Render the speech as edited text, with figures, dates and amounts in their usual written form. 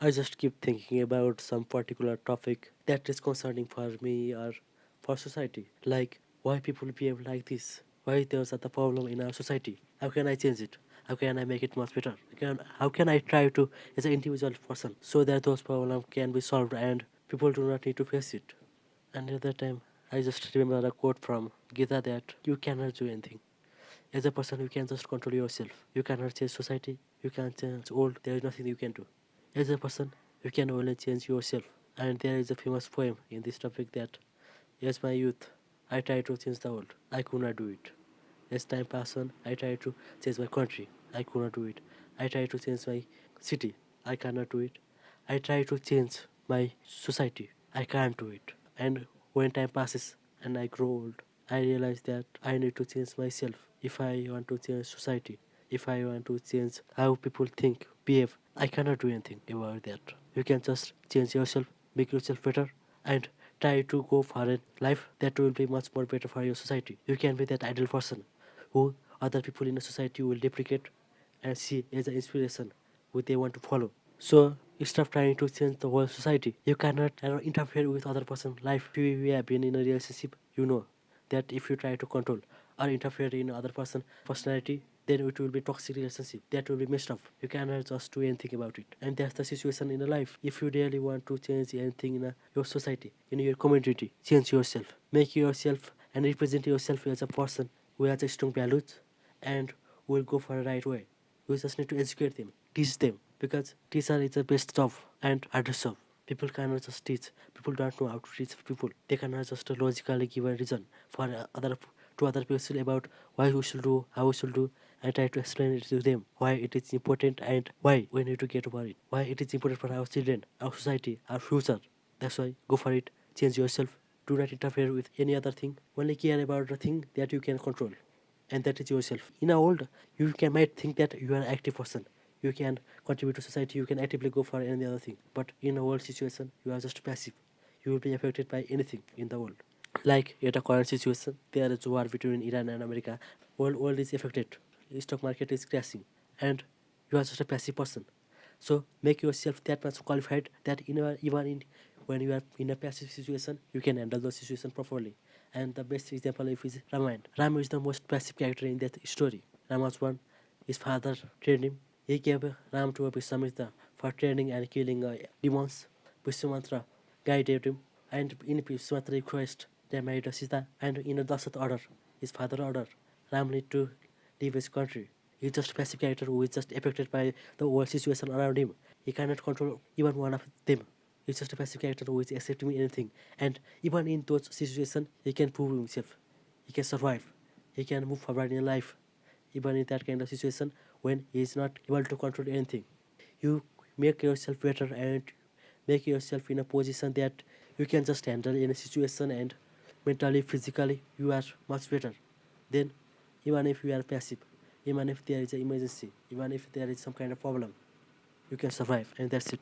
I just keep thinking about some particular topic that is concerning for me or for society. Like why people behave like this? Why there's a the problem in our society? How can I change it? How can I make it much better? How can I try to as an individual person so that those problems can be solved and people do not need to face it? And at that time I just remember a quote from Gita that you cannot do anything. As a person you can just control yourself. You cannot change society, you can't change old, there is nothing you can do. As a person, you can only change yourself. And there is a famous poem in this topic that, as my youth, I tried to change the world. I could not do it. As time passed on, I tried to change my country. I could not do it. I tried to change my city. I cannot do it. I try to change my society. I can't do it. And when time passes and I grow old, I realize that I need to change myself if I want to change society. If I want to change how people think, behave, I cannot do anything about that. You can just change yourself, make yourself better, and try to go for a life that will be much more better for your society. You can be that ideal person who other people in the society will deprecate and see as an inspiration who they want to follow. So instead of trying to change the whole society, you cannot interfere with other person's life. If you have been in a relationship, you know that if you try to control or interfere in other person's personality, then it will be toxic relationship. That will be messed up. You cannot just do anything about it. And that's the situation in a life. If you really want to change anything in your society, in your community, change yourself. Make yourself and represent yourself as a person who has a strong values and will go for the right way. You just need to educate them, teach them, because teacher is the best job and hardest job. People cannot just teach. People don't know how to teach people. They cannot just logically give a reason for other to other people about why we should do, how we should do, and try to explain it to them why it is important and why we need to get over it. Why it is important for our children, our society, our future. That's why go for it. Change yourself. Do not interfere with any other thing. Only care about the thing that you can control, and that is yourself. In a world, you can might think that you are an active person. You can contribute to society. You can actively go for any other thing. But in a world situation, you are just passive. You will be affected by anything in the world. Like in the current situation, there is war between Iran and America. World is affected. The stock market is crashing, and you are just a passive person. So make yourself that much qualified that even in when you are in a passive situation, you can handle the situation properly. And the best example is Ramayana. Ram is the most passive character in that story. Ram was one. His father trained him. He gave Ram to Vishwamitra for training and killing demons. Vishwamitra guided him, and in Vishwamitra request they married Sita. And in a Dasat order, his father order, Ram need to leave his country. He's just a passive character who is just affected by the whole situation around him. He cannot control even one of them. He's just a passive character who is accepting anything. And even in those situations, he can prove himself. He can survive. He can move forward in life. Even in that kind of situation when he is not able to control anything. You make yourself better and make yourself in a position that you can just handle in a situation, and mentally, physically, you are much better. Then, even if you are passive, even if there is an emergency, even if there is some kind of problem, you can survive, and that's it.